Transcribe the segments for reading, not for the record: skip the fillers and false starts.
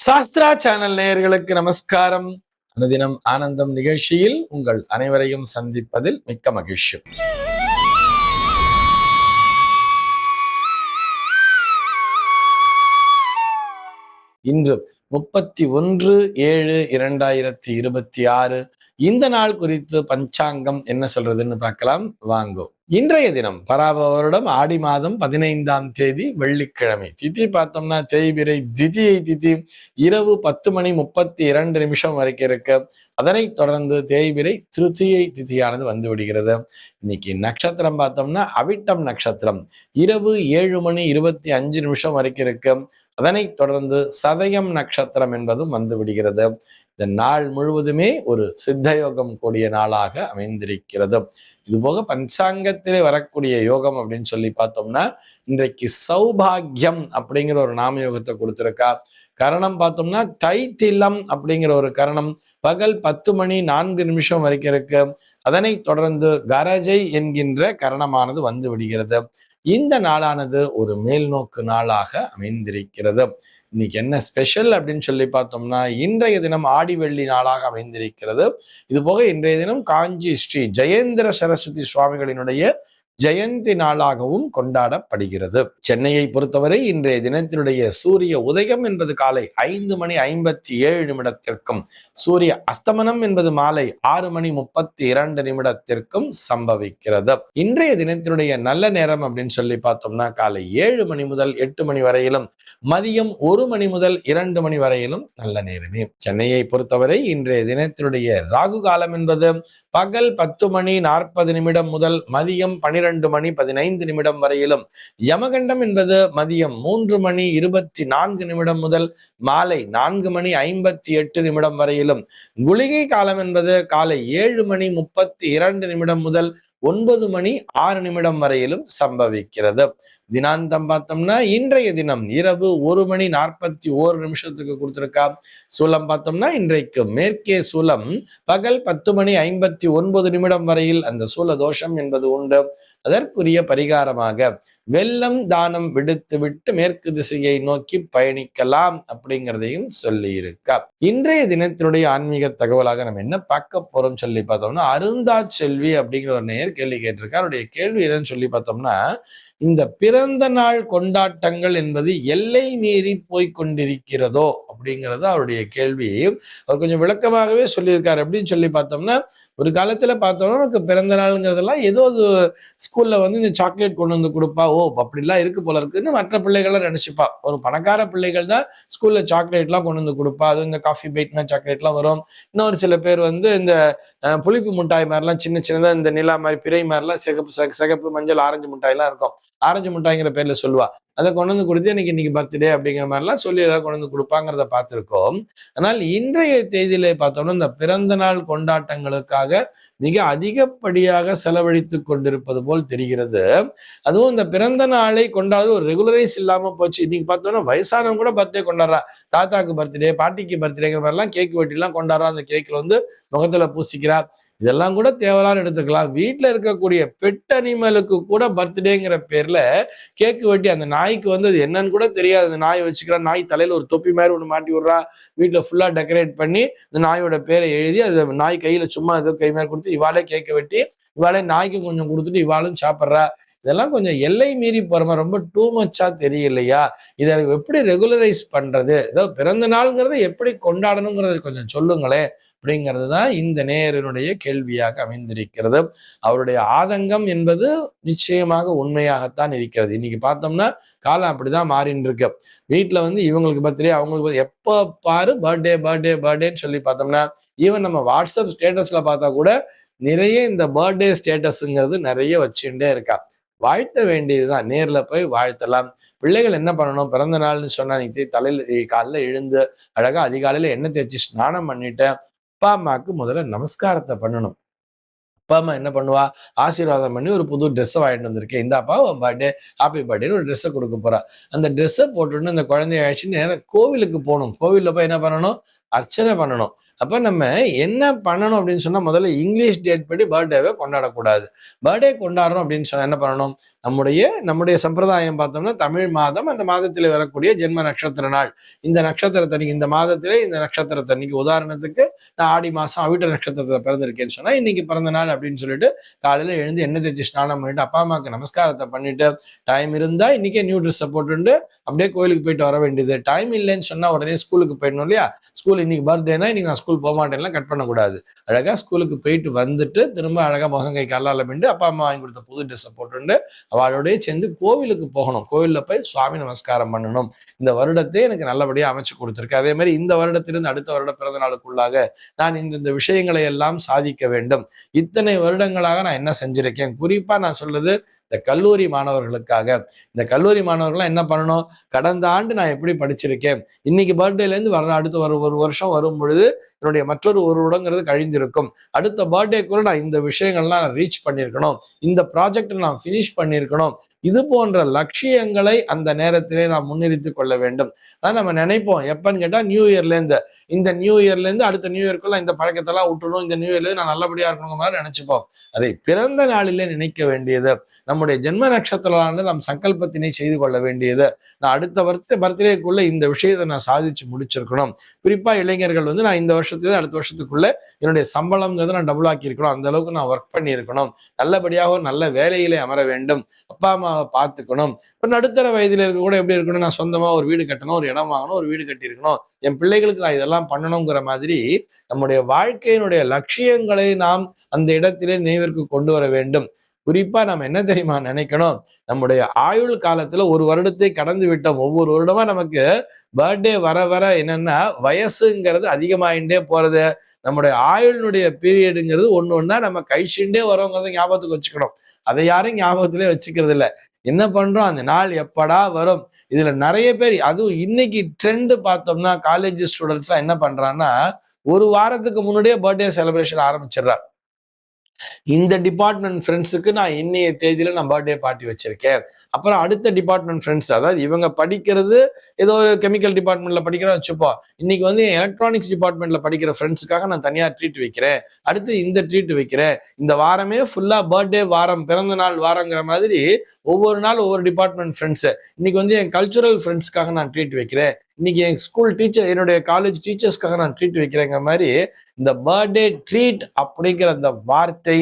Sastra channel நேயர்களுக்கு நமஸ்காரம். அனுதினம் ஆனந்தம் நிகழ்ச்சியில் உங்கள் அனைவரையும் சந்திப்பதில் மிக்க மகிழ்ச்சி. இன்று 31/7/2026 இந்த நாள் குறித்து பஞ்சாங்கம் என்ன சொல்றதுன்னு பார்க்கலாம் வாங்கோ. இன்றைய தினம் பராபவ வருடம் ஆடி மாதம் 15ஆம் தேதி வெள்ளிக்கிழமை. திதி பார்த்தோம்னா தேய்பிரை திதியை திதி இரவு 10:32 வரைக்கும் இருக்கு. அதனைத் தொடர்ந்து தேய்பிரை திருத்தியை திதியானது வந்து விடுகிறது. இன்னைக்கு நட்சத்திரம் பார்த்தோம்னா அவிட்டம் நட்சத்திரம் இரவு 7:25 வரைக்கும் இருக்கு. அதனைத் தொடர்ந்து சதயம் நட்சத்திரம் என்பதும் வந்து விடுகிறது. இந்த நாள் முழுவதுமே ஒரு சித்தயோகம் கூடிய நாளாக அமைந்திருக்கிறது. இதுபோக பஞ்சாங்கத்திலே வரக்கூடிய யோகம் அப்படின்னு சொல்லி பார்த்தோம்னா இன்றைக்கு சௌபாகியம் அப்படிங்கிற ஒரு நாம யோகத்தை கொடுத்திருக்கா. கரணம் பார்த்தோம்னா தைத்திலம் அப்படிங்கிற ஒரு கரணம் பகல் 10:04 வரைக்கும் இருக்கு. அதனைத் தொடர்ந்து கரஜை என்கின்ற கரணமானது வந்து விடுகிறது. இந்த நாளானது ஒரு மேல்நோக்கு நாளாக அமைந்திருக்கிறது. இன்னைக்கு என்ன ஸ்பெஷல் அப்படின்னு சொல்லி பார்த்தோம்னா இன்றைய தினம் ஆடி வெள்ளி நாளாக அமைந்திருக்கிறது. இது போக இன்றைய தினம் காஞ்சி ஸ்ரீ ஜெயேந்திர சரஸ்வதி சுவாமிகளினுடைய ஜெயந்தி நாளாகவும் கொண்டாடப்படுகிறது. சென்னையை பொறுத்தவரை இன்றைய தினத்தினுடைய சூரிய உதயம் என்பது காலை 5:57 சூரிய அஸ்தமனம் என்பது மாலை 6:32 சம்பவிக்கிறது. இன்றைய தினத்தினுடைய நல்ல நேரம் அப்படின்னு சொல்லி பார்த்தோம்னா காலை 7 மணி முதல் 8 மணி வரையிலும், மதியம் 1 மணி முதல் 2 மணி வரையிலும் நல்ல நேரமே. சென்னையை பொறுத்தவரை இன்றைய தினத்தினுடைய ராகு காலம் என்பது பகல் 10:40 முதல் மதியம் 12:15 வரையிலும், யமகண்டம் என்பது மதியம் 3:24 முதல் மாலை 4:58 வரையிலும், குளிகை காலம் என்பது காலை 7:32 முதல் 9:06 வரையிலும் சம்பவிக்கிறது. தினாந்தம் பார்த்தோம்னா இன்றைய தினம் இரவு 1:41 கொடுத்திருக்கா. சூலம் பார்த்தோம்னா இன்றைக்கு மேற்கே சூலம் பகல் 10:59 வரையில் அந்த சூல தோஷம் என்பது உண்டு. அதற்குரிய பரிகாரமாக வெள்ளம் தானம் விடுத்து விட்டு மேற்கு திசையை நோக்கி பயணிக்கலாம் அப்படிங்கிறதையும் சொல்லி இருக்கா. இன்றைய தினத்தினுடைய ஆன்மீக தகவலாக நம்ம என்ன பார்க்க போறோம் சொல்லி பார்த்தோம்னா அருந்தா செல்வி அப்படிங்கிற ஒரு நேயர் கேள்வி கேட்டிருக்கார். அவருடைய கேள்வி என்னன்னு சொல்லி பார்த்தோம்னா இந்த பிறந்த நாள் கொண்டாட்டங்கள் என்பது எல்லை மீறி போய்கொண்டிருக்கிறதோ அப்படிங்கிறது அவருடைய கேள்வி. அவர் கொஞ்சம் விளக்கமாகவே சொல்லியிருக்காரு. அப்படின்னு சொல்லி பார்த்தோம்னா ஒரு காலத்துல பார்த்தோம்னா நமக்கு பிறந்த நாளுங்கிறதெல்லாம் ஏதோ ஸ்கூல்ல வந்து இந்த சாக்லேட் கொண்டு வந்து கொடுப்பா, ஓ அப்படிலாம் இருக்கு போல இருக்குன்னு மற்ற பிள்ளைகள்லாம் நினைச்சுப்பா. ஒரு பணக்கார பிள்ளைகள் தான் ஸ்கூல்ல சாக்லேட்லாம் கொண்டு வந்து கொடுப்பா. அது இந்த காஃபி பைட்னா சாக்லேட்லாம் வரும். இன்னொரு சில பேர் வந்து இந்த புளிப்பு மிட்டாய் மாதிரிலாம் சின்ன சின்னதா இந்த நிலா மாதிரி பிறை மாதிரிலாம் சிகப்பு மஞ்சள் ஆரஞ்சு மிட்டாய்லாம் இருக்கும். ஆரஞ்சு மிட்டாய்ங்கிற பேர்ல சொல்லுவா. அதை கொண்டு வந்து கொடுத்து இன்னைக்கு பர்த்டே அப்படிங்கிற மாதிரிலாம் சொல்லி ஏதாவது கொண்டு வந்து கொடுப்பாங்கிறத பார்த்திருக்கோம். ஆனால் இன்றைய தேதியிலே பார்த்தோம்னா இந்த பிறந்த நாள் கொண்டாட்டங்களுக்காக மிக அதிகப்படியாக செலவழித்து கொண்டிருப்பது போல் தெரிகிறது. அதுவும் இந்த பிறந்த நாளை கொண்டாடுறது ஒரு ரெகுலரைஸ் இல்லாம போச்சு. இன்னைக்கு பார்த்தோம்னா வயசானவங்க கூட பர்த்டே கொண்டாடுறா. தாத்தாக்கு பர்த்டே, பாட்டிக்கு பர்த்டேங்கிற மாதிரிலாம் கேக் வெட்டிலாம் கொண்டாடுறா. அந்த கேக்ல வந்து முகத்துல பூசிக்கிறா. இதெல்லாம் கூட தேவலான்னு எடுத்துக்கலாம். வீட்டுல இருக்கக்கூடிய பெட் அனிமலுக்கு கூட பர்த்டேங்கிற பேர்ல கேக்கு வெட்டி அந்த நாய்க்கு வந்து அது என்னன்னு கூட தெரியாது. அந்த நாய் வச்சுக்கிறா. நாய் தலையில ஒரு தொப்பி மாதிரி ஒண்ணு மாட்டி விடுறா. வீட்டுல ஃபுல்லா டெக்கரேட் பண்ணி இந்த நாயோட பேரை எழுதி அது நாய் கையில சும்மா ஏதோ கை மாதிரி கொடுத்து இவாளே கேக்க வெட்டி இவாளே நாய்க்கு கொஞ்சம் கொடுத்துட்டு இவாளும் சாப்பிட்றா. இதெல்லாம் கொஞ்சம் எல்லை மீறி போறமா ரொம்ப டூ மச்சா தெரியலையா? இதை எப்படி ரெகுலரைஸ் பண்றது? ஏதோ பிறந்த நாள்ங்கிறத எப்படி கொண்டாடணுங்கிறத கொஞ்சம் சொல்லுங்களேன் அப்படிங்கிறது தான் இந்த நேயரினுடைய கேள்வியாக அமைந்திருக்கிறது. அவருடைய ஆதங்கம் என்பது நிச்சயமாக உண்மையாகத்தான் இருக்கிறது. இன்னைக்கு பார்த்தோம்னா காலம் அப்படிதான் மாறின்னு இருக்கு. வீட்டுல வந்து இவங்களுக்கு பர்த்டே, அவங்களுக்கு எப்ப பாரு பர்த்டே பர்த்டே பர்த்டேன்னு சொல்லி பார்த்தோம்னா ஈவன் நம்ம வாட்ஸ்அப் ஸ்டேட்டஸ்ல பார்த்தா கூட நிறைய இந்த பர்த்டே ஸ்டேட்டஸ்ங்கிறது நிறைய வச்சுட்டே இருக்கா. வாழ்த்த வேண்டியதுதான், நேர்ல போய் வாழ்த்தலாம். பிள்ளைகள் என்ன பண்ணணும், பிறந்த நாள்னு சொன்னா நீ தலையில காலைல எழுந்து அழகா அதிகாலையில எண்ணெய் தேய்ச்சி ஸ்நானம் பண்ணிட்டு அப்பா அம்மாவுக்கு முதல்ல நமஸ்காரத்தை பண்ணணும். அப்பா அம்மா என்ன பண்ணுவா, ஆசீர்வாதம் பண்ணி ஒரு புது ட்ரெஸ்ஸை வாங்கிட்டு வந்திருக்கேன், இந்தாப்பா பர்த்டே ஹாப்பி பர்த்டேன்னு ஒரு ட்ரெஸ்ஸை கொடுக்க போறா. அந்த ட்ரெஸ்ஸை போட்டுன்னு அந்த குழந்தைய அழைச்சிட்டு நேரம் கோவிலுக்கு போகணும். கோவில்ல போய் என்ன பண்ணணும், அர்ச்சனை பண்ணணும். அப்ப நம்ம என்ன பண்ணணும் அப்படின்னு சொன்னா, முதல்ல இங்கிலீஷ் டேட் படி பர்த்டேவை கொண்டாடக்கூடாது. பர்த்டே கொண்டாடுறோம் அப்படின்னு சொன்னா என்ன பண்ணணும்? நம்முடைய நம்முடைய சம்பிரதாயம் பார்த்தோம்னா, தமிழ் மாதம், அந்த மாதத்திலே வரக்கூடிய ஜென்ம நட்சத்திர நாள். இந்த நட்சத்திரத்தன்னைக்கு, இந்த மாதத்திலே இந்த நட்சத்திரத்தன்னைக்கு, உதாரணத்துக்கு நான் ஆடி மாசம் அவிட்ட நட்சத்திரத்துல பிறந்திருக்கேன்னு சொன்னா, இன்னைக்கு பிறந்த நாள் அப்படின்னு சொல்லிட்டு காலையில எழுந்து எண்ணெய் தேய்ச்சி ஸ்நானம் பண்ணிட்டு அப்பா அம்மாவுக்கு நமஸ்காரத்தை பண்ணிட்டு, டைம் இருந்தா இன்னைக்கே நியூ ட்ரெஸ்ஸை போட்டுட்டு அப்படியே கோயிலுக்கு போயிட்டு வர வேண்டியது. டைம் இல்லைன்னு சொன்னா உடனே ஸ்கூலுக்கு போயிடணும் இல்லையா? ஸ்கூல் இன்னைக்கு பர்த்டேனா இன்னைக்கு நான் ஸ்கூல் போக மாட்டேன்லாம் கட் பண்ணக்கூடாது. அழகா ஸ்கூலுக்கு போயிட்டு வந்துட்டு திரும்ப அழகா முகம் கை காலால மிண்டு அப்பா அம்மா வாங்கி கொடுத்த புது ட்ரெஸ்ஸை போட்டுண்டு அவளோடய சேர்ந்து கோவிலுக்கு போகணும். கோவில்ல போய் சுவாமி நமஸ்காரம் பண்ணணும். இந்த வருடத்தை எனக்கு நல்லபடியா அமைச்சு கொடுத்திருக்கு. அதே மாதிரி இந்த வருடத்திலிருந்து அடுத்த வருட பிறந்த நாளுக்குள்ளாக நான் இந்த விஷயங்களை எல்லாம் சாதிக்க வேண்டும். இத்தனை வருடங்களாக நான் என்ன செஞ்சிருக்கேன்? குறிப்பா நான் சொல்றது இந்த கல்லூரி மாணவர்களுக்காக. இந்த கல்லூரி மாணவர்கள்லாம் என்ன பண்ணணும்? கடந்த ஆண்டு நான் எப்படி படிச்சிருக்கேன், இன்னைக்கு பர்த்டேல இருந்து வர அடுத்த ஒரு வருஷம் வரும் பொழுது என்னுடைய மற்றொரு ஒரு வருடங்கிறது கழிந்திருக்கும். அடுத்த பர்த்டேக்குள்ள நான் இந்த விஷயங்கள்லாம் ரீச் பண்ணியிருக்கணும், இந்த ப்ராஜெக்ட் நான் ஃபினிஷ் பண்ணியிருக்கணும். இது போன்ற லட்சியங்களை அந்த நேரத்திலே நாம் முன்னிறுத்தி கொள்ள வேண்டும். அதான் நம்ம நினைப்போம் எப்பன்னு கேட்டா நியூ இயர்ல இருந்து, இந்த நியூ இயர்ல இருந்து அடுத்த நியூ இயர்க்குள்ள இந்த பழக்கத்தெல்லாம் விட்டுணும், இந்த நியூ இயர்ல நான் நல்லபடியா இருக்கணும் மாதிரி நினைச்சுப்போம். அதை பிறந்த நாளிலே நினைக்க வேண்டியது, நம்முடைய ஜென்ம நட்சத்திரம்னு நாம் சங்கல்பத்தினை செய்து கொள்ள வேண்டியது. நான் அடுத்த பர்த்டேக்குள்ள இந்த விஷயத்தை நான் சாதிச்சு முடிச்சிருக்கணும். குறிப்பா இளைஞர்கள் நான் இந்த வருஷத்துல அடுத்த வருஷத்துக்குள்ள என்னுடைய சம்பளம்ங்கிறத நான் டபுள் ஆக்கி இருக்கணும், அந்த அளவுக்கு நான் ஒர்க் பண்ணி இருக்கணும், நல்லபடியாக ஒரு நல்ல வேலையிலே அமர வேண்டும், அப்பா அம்மாவை பார்த்துக்கணும். இப்போ நடுத்தர வயதில் இருக்க கூட எப்படி இருக்கணும்? நான் சொந்தமா ஒரு வீடு கட்டணும், ஒரு இடம் வாங்கணும், ஒரு வீடு கட்டி இருக்கணும், என் பிள்ளைகளுக்கு நான் இதெல்லாம் பண்ணணுங்கிற மாதிரி நம்முடைய வாழ்க்கையினுடைய லட்சியங்களை நாம் அந்த இடத்திலே நினைவிற்கு கொண்டு வர வேண்டும். குறிப்பா நம்ம என்ன தெரியுமா நினைக்கணும்? நம்முடைய ஆயுள் காலத்துல ஒரு வருடத்தை கடந்து விட்டோம். ஒவ்வொரு வருடமா நமக்கு பர்த்டே வர வர என்னன்னா வயசுங்கிறது அதிகமாயிட்டே போறது. நம்முடைய ஆயுளினுடைய பீரியடுங்கிறது ஒண்ணா நம்ம கழிச்சுட்டே வரோங்கிறத ஞாபகத்துக்கு வச்சுக்கணும். அதை யாரும் ஞாபகத்திலே வச்சுக்கிறது இல்லை. என்ன பண்றோம்? அந்த நாள் எப்படா வரும்? இதுல நிறைய பேர், அதுவும் இன்னைக்கு ட்ரெண்ட் பார்த்தோம்னா காலேஜ் ஸ்டூடெண்ட்ஸ் எல்லாம் என்ன பண்றான்னா, ஒரு வாரத்துக்கு முன்னாடியே பர்த்டே செலிப்ரேஷன் ஆரம்பிச்சிடுறாங்க. இந்த டிபார்ட்மெண்ட் ஃப்ரெண்ட்ஸுக்கு நான் இன்னைய தேதியில நான் பர்த்டே பார்ட்டி வச்சிருக்கேன். அப்புறம் அடுத்த டிபார்ட்மெண்ட் ஃப்ரெண்ட்ஸ், அதாவது இவங்க படிக்கிறது ஏதோ ஒரு கெமிக்கல் டிபார்ட்மெண்ட்ல படிக்கிறோம் வச்சுப்போம், இன்னைக்கு எலக்ட்ரானிக்ஸ் டிபார்ட்மெண்ட்ல படிக்கிற ஃப்ரெண்ட்ஸுக்காக நான் தனியா ட்ரீட் வைக்கிறேன், அடுத்து இந்த ட்ரீட் வைக்கிறேன், இந்த வாரமே ஃபுல்லா பர்த்டே வாரம், பிறந்த நாள் வாரங்கிற மாதிரி ஒவ்வொரு நாள் ஒவ்வொரு டிபார்ட்மெண்ட் ஃப்ரெண்ட்ஸ். இன்னைக்கு என் கல்ச்சுரல் ஃப்ரெண்ட்ஸ்க்காக நான் ட்ரீட் வைக்கிறேன், இன்னைக்கு என் ஸ்கூல் டீச்சர், என்னுடைய காலேஜ் டீச்சர்ஸ்க்காக நான் ட்ரீட் வைக்கிறேங்கிற மாதிரி இந்த பர்த்டே ட்ரீட் அப்படிங்கிற அந்த வார்த்தை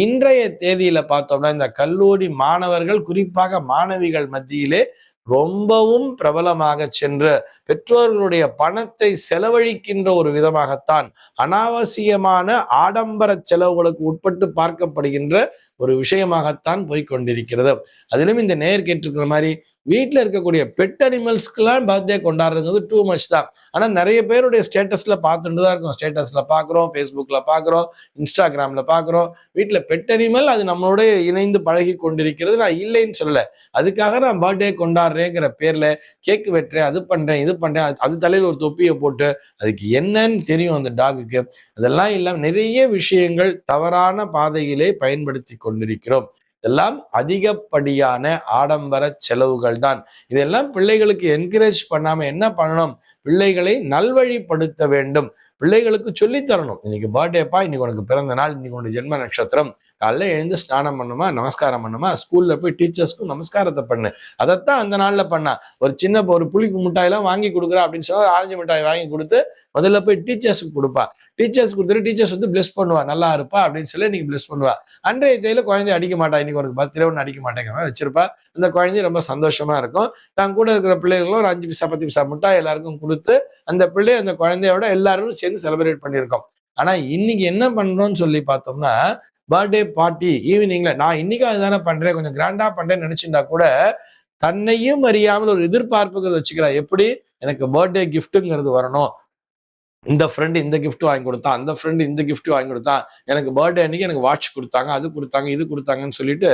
இன்றைய தேதியில பார்த்தோம்னா இந்த கல்லூரி மாணவர்கள், குறிப்பாக மாணவிகள் மத்தியிலே ரொம்பவும் பிரபலமாக சென்று பெற்றோர்களுடைய பணத்தை செலவழிக்கின்ற ஒரு விதமாகத்தான், அனாவசியமான ஆடம்பர செலவுகளுக்கு உட்பட்டு பார்க்கப்படுகின்ற ஒரு விஷயமாகத்தான் போய்கொண்டிருக்கிறது. அதிலும் இந்த நேர் கேட்டிருக்கிற மாதிரி வீட்டில் இருக்கக்கூடிய பெட் அனிமல்ஸ்க்குலாம் பர்த்டே கொண்டாடுறதுங்கிறது டூ மச் தான். ஆனா நிறைய பேருடைய ஸ்டேட்டஸ்ல பார்த்துட்டு தான் இருக்கும். ஸ்டேட்டஸ்ல பாக்குறோம், ஃபேஸ்புக்ல பாக்குறோம், இன்ஸ்டாகிராம்ல பாக்குறோம். வீட்டுல பெட் அனிமல் அது நம்மளோட இணைந்து பழகி கொண்டிருக்கிறது. நான் இல்லைன்னு சொல்லல, அதுக்காக நான் பர்த்டே கொண்டாடுறேங்கிற பேர்ல கேக்கு வெட்டுறேன், அது பண்றேன், இது பண்றேன், அது தலையில ஒரு தொப்பியை போட்டு அதுக்கு என்னன்னு தெரியும் அந்த டாகுக்கு. அதெல்லாம் இல்லாம நிறைய விஷயங்கள் தவறான பாதையிலே பயன்படுத்தி கொண்டிருக்கிறோம். இதெல்லாம் அதிகப்படியான ஆடம்பர செலவுகள் தான். இதெல்லாம் பிள்ளைகளுக்கு என்கரேஜ் பண்ணாம என்ன பண்ணணும்? பிள்ளைகளை நல்வழிப்படுத்த வேண்டும். பிள்ளைகளுக்கு சொல்லித்தரணும், இன்னைக்கு பர்த்டேப்பா, இன்னைக்கு உனக்கு பிறந்த நாள், இன்னைக்கு உனக்கு ஜென்ம நட்சத்திரம், காலைல எழுந்து ஸ்நானம் பண்ணுமா, நமஸ்காரம் பண்ணுமா, ஸ்கூல்ல போய் டீச்சர்ஸ்க்கும் நமஸ்காரத்தை பண்ணு. அதைத்தான் அந்த நாள்ல பண்ணா. ஒரு புளிப்பு மிட்டாயெல்லாம் வாங்கி கொடுக்குறா அப்படின்னு சொன்னா ஆரஞ்சு மிட்டாய் வாங்கி கொடுத்து முதல்ல போய் டீச்சர்ஸுக்கு கொடுப்பா. டீச்சர்ஸ் கொடுத்துட்டு டீச்சர்ஸ் பிளஸ் பண்ணுவா, நல்லா இருப்பா அப்படின்னு சொல்லி நீங்க பிளஸ் பண்ணுவா. அன்றைய தேதியில குழந்தை அடிக்க மாட்டா, இன்னைக்கு உனக்கு பர்த்டே ஒன்று அடிக்க மாட்டேங்கிற மாதிரி வச்சிருப்பா. அந்த குழந்தை ரொம்ப சந்தோஷமா இருக்கும். தான் கூட இருக்கிற பிள்ளைகளும் ஒரு 5 பைசா 10 பைசா மிட்டாய் எல்லாருக்கும் கொடுத்து அந்த பிள்ளை அந்த குழந்தையோட எல்லாரும் சேர்ந்து செலிப்ரேட் பண்ணியிருக்கோம். ஆனா இன்னைக்கு என்ன பண்றோம்னு சொல்லி பார்த்தோம்னா, பர்த்டே பார்ட்டி ஈவினிங்ல நான் இன்னைக்கு அதுதானே பண்றேன், கொஞ்சம் கிராண்டா பண்றேன்னு நினைச்சுட்டா கூட தன்னையும் அறியாமல் ஒரு எதிர்பார்ப்புங்கிறது வச்சுக்கிறா. எப்படி? எனக்கு பர்த்டே கிஃப்ட்டுங்கிறது வரணும், இந்த ஃப்ரெண்டு இந்த கிஃப்ட் வாங்கி கொடுத்தான், அந்த ஃப்ரெண்டு இந்த கிஃப்ட் வாங்கி கொடுத்தான், எனக்கு பர்த்டே அன்னைக்கு எனக்கு வாட்ச் கொடுத்தாங்க, அது கொடுத்தாங்க, இது கொடுத்தாங்கன்னு சொல்லிட்டு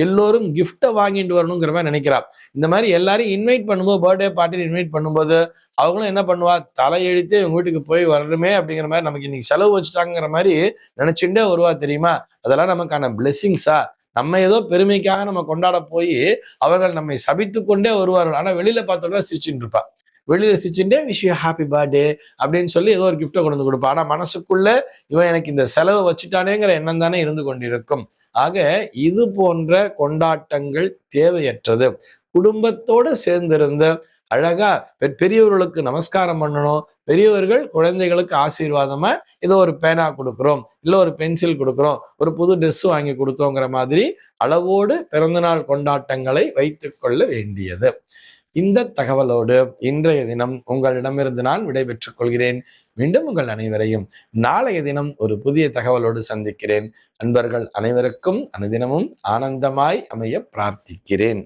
எல்லோரும் கிஃப்டை வாங்கிட்டு வரணுங்கிற மாதிரி நினைக்கிறா. இந்த மாதிரி எல்லாரையும் இன்வைட் பண்ணும்போது, பர்த்டே பார்ட்டியில் இன்வைட் பண்ணும்போது அவங்களும் என்ன பண்ணுவா, தலையெழுத்து இவங்க வீட்டுக்கு போய் வரணுமே அப்படிங்கிற மாதிரி, நமக்கு இன்னைக்கு செலவு வச்சுட்டாங்கிற மாதிரி நினைச்சுட்டே வருவா. தெரியுமா? அதெல்லாம் நமக்கான பிளெஸிங்ஸா? நம்ம ஏதோ பெருமைக்காக நம்ம கொண்டாட போய் அவர்கள் நம்மை சபித்து கொண்டே வருவார்கள். ஆனா வெளியில பார்த்தோம்னா சிரிச்சுட்டு இருப்பா. வெளியில சிரிச்சுட்டே விஷ் யூ ஹாப்பி பர்த்டே அப்படின்னு சொல்லி ஏதோ ஒரு கிஃப்ட்டை கொண்டு வந்து கொடுப்பான். ஆனா மனசுக்குள்ள இவன் எனக்கு இந்த செலவு வச்சுட்டானேங்கிற எண்ணம் தானே இருந்து கொண்டிருக்கும். ஆக இது போன்ற கொண்டாட்டங்கள் தேவையற்றது. குடும்பத்தோடு சேர்ந்திருந்த அழகா பெரியவர்களுக்கு நமஸ்காரம் பண்ணணும். பெரியவர்கள் குழந்தைகளுக்கு ஆசீர்வாதமா ஏதோ ஒரு பேனா கொடுக்குறோம், இல்ல ஒரு பென்சில் கொடுக்குறோம், ஒரு புது ட்ரெஸ் வாங்கி கொடுத்தோங்கிற மாதிரி அளவோடு பிறந்தநாள் கொண்டாட்டங்களை வைத்துக் கொள்ள வேண்டியது. இந்த தகவலோடு இன்றைய தினம் உங்களிடமிருந்து நான் விடைபெற்றுக் கொள்கிறேன். மீண்டும் உங்கள் அனைவரையும் நாளைய தினம் ஒரு புதிய தகவலோடு சந்திக்கிறேன். அன்பர்கள் அனைவருக்கும் அனுதினமும் ஆனந்தமாய் அமைய பிரார்த்திக்கிறேன்.